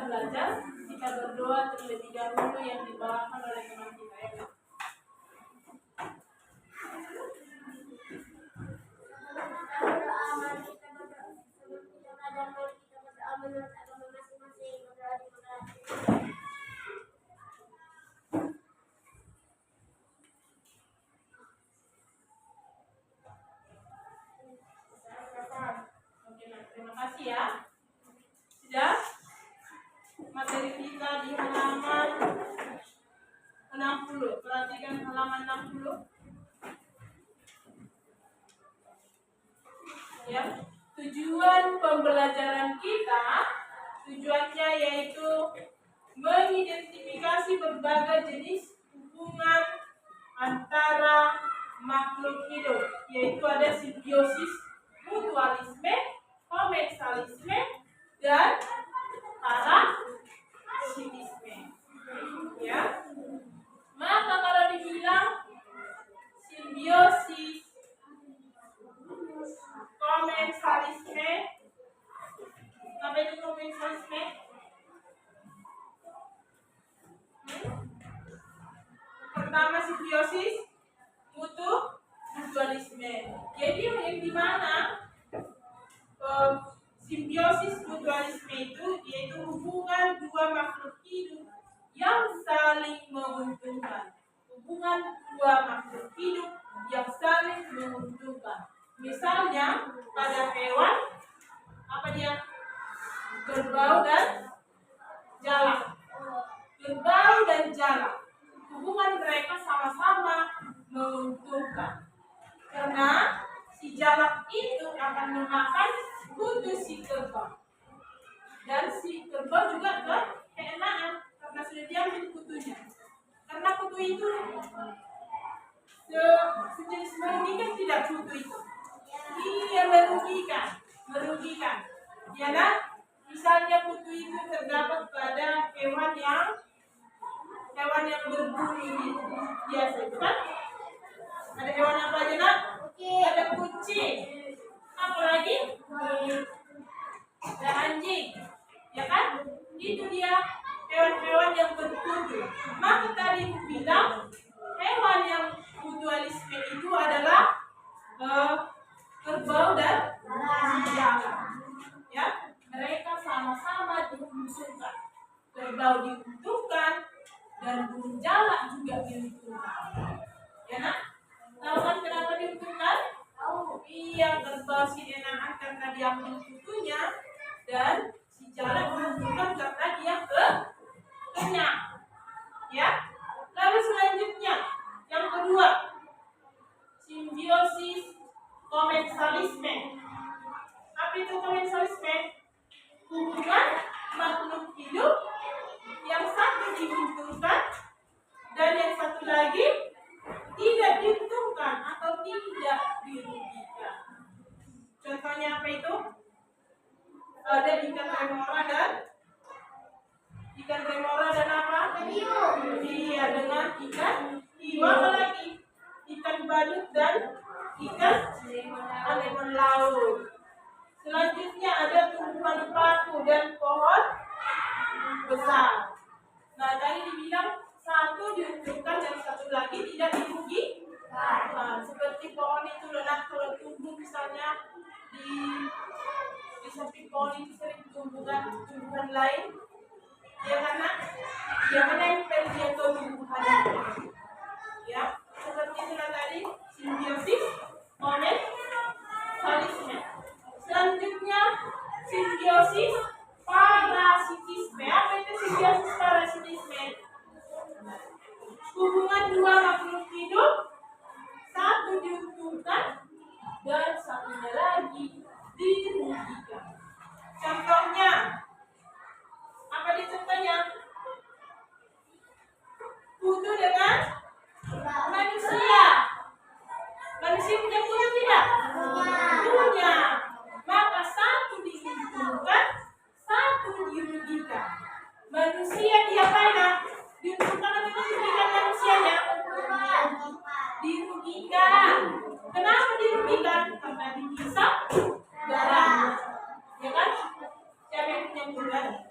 belajar, kita berdoa terlebih dahulu yang dibawakan oleh teman kita ya. Terima kasih ya. Sudah? Materi kita di halaman 60. Perhatikan halaman 60. Ya. Tujuan pembelajaran kita, tujuannya yaitu mengidentifikasi berbagai jenis hubungan antara makhluk hidup, yaitu ada simbiosis, mutualisme, komensalisme, dan parasitisme. Ya. Maka kalau dibilang simbiosis, komensalisme, apa itu komensalisme? Pertama simbiosis, mutualisme. Jadi yang dimana simbiosis mutualisme itu yaitu hubungan dua makhluk hidup yang saling menguntungkan. Hubungan dua makhluk hidup yang saling menguntungkan. Misalnya pada hewan, apa dia? Kerbau dan jalak. Kerbau dan jalak, hubungan mereka sama-sama menguntungkan. Karena si jalak itu akan memakan kutu si kerbau. Dan si kerbau juga keenaan karena sudah diambil kutunya. Karena kutu itu sejenis merugikan tidak kutu itu? Iya, merugikan. Ya kan? Misalnya kutu itu terdapat pada hewan yang berbulu biasa itu kan? Ada hewan apa aja nak? Ada kucing. Apa lagi? Ada anjing. Ya kan? Itu dia hewan-hewan yang berbulu. Maka tadi bilang hewan yang mutualisme itu adalah kerbau dan jalak. Ya, mereka sama-sama diuntungkan. Kerbau diuntungkan dan burung jalak juga diuntungkan. Ya nak? Tahu kan kenapa diuntungkan? Tahu. Iya, kerbau si enakan karena dia kutunya dan si jalak diuntungkan karena dia kenyang. Ya. Lalu selanjutnya yang kedua, simbiosis komensalisme. Apa itu komensalisme? Hubungan makhluk hidup yang satu diuntungkan dan yang satu lagi tidak diuntungkan atau tidak dirugikan. Contohnya apa itu? Ada ikan remora dan apa? Iya, dengan ikan hiu. Apa lagi? Ikan badut dan ikan anemon laut. Selanjutnya ada tumbuhan paku dan pohon besar. Nah, tadi dibilang satu diuntungkan dan satu lagi tidak dirugikan. Nah, seperti pohon itu lenak kalau tumbuh misalnya di samping pohon itu sering tumbuhan lain. Ya karena dia menempel dia ke tumbuhan itu. Ya, seperti itulah tadi simbiosis komensalisme. Selanjutnya simbiosis parasitisme. Apa itu simbiosis parasitisme? Hubungan dua makhluk hidup, satu diuntungkan dan satunya lagi dirugikan. Contohnya, apa dia contohnya? Kutu dengan manusia. Manusia punya kutu tidak? Punya. Maka satu diuntungkan, satu dirugikan. Manusia diapain? Diuntungkan atau dirugikan manusianya? Dirugikan. Kenapa dirugikan? Karena dihisap darah. Ya kan? Siapa yang punya darah?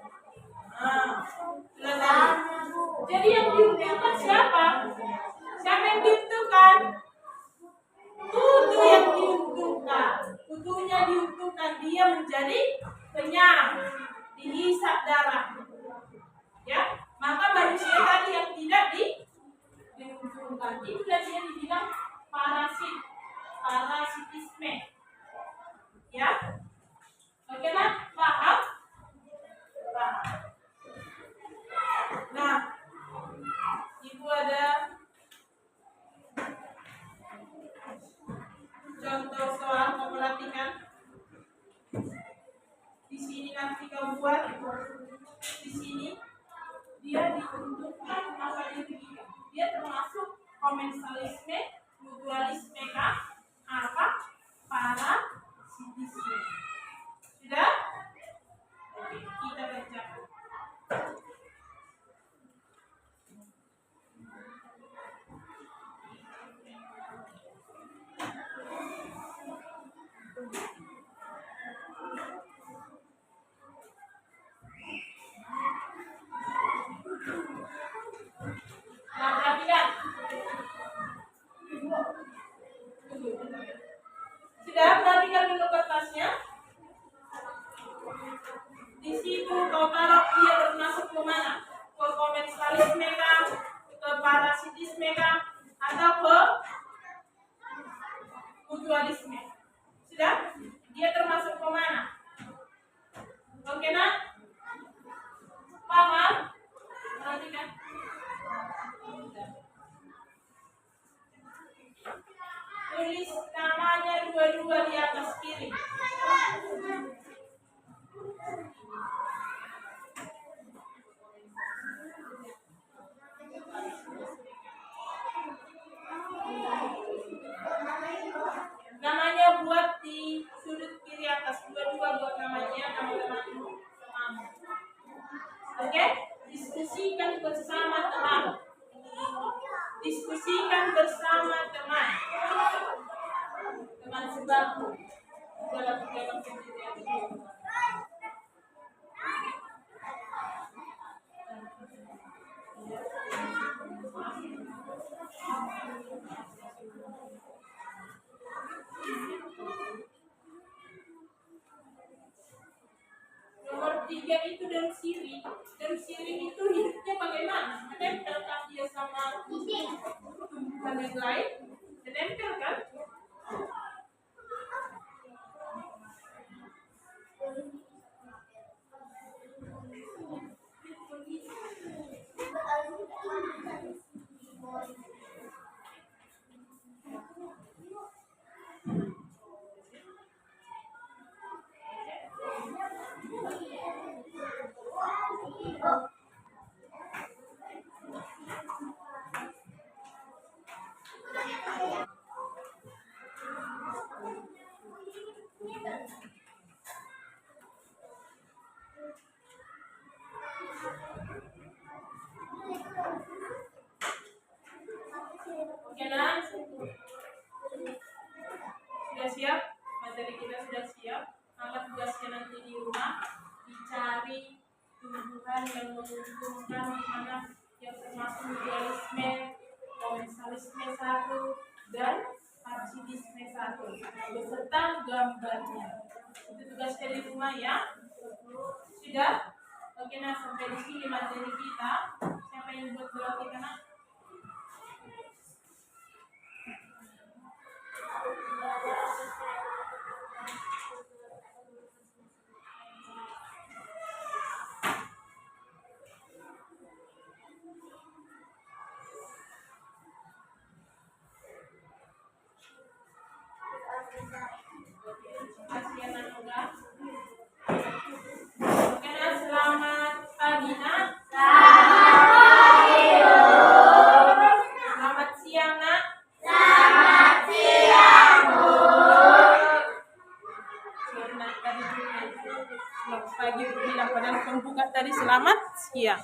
tulis namanya dua-dua di atas kiri. Namanya buat di sudut kiri atas, dua-dua buat namanya, nama-nama sama. Oke? Diskusikan bersama teman. Diskusikan bersama teman. Teman sebangku dalam kegiatan ini. Nomor 3 itu daun sirih. Daun sirih itu hidupnya bagaimana? Menempelkan dia sama tumbuhan yang lain? Menempel kan? Oke, nah. Sudah siap? Materi kita sudah siap. Maka tugasnya nanti di rumah dicari tumbuhan yang menguntungkan di mana yang termasuk mutualisme, komensalisme 1 dan marxisme 1 beserta gambarnya. Itu tugasnya di rumah ya. Sudah? Oke, nah sampai di sini materi kita. Siapa yang buat grafik anak? Oke, nah selamat pagi nak. Selamat siang nak. Selamat siang Bu. Selamat pagi bilang padahal pembuka tadi selamat siang.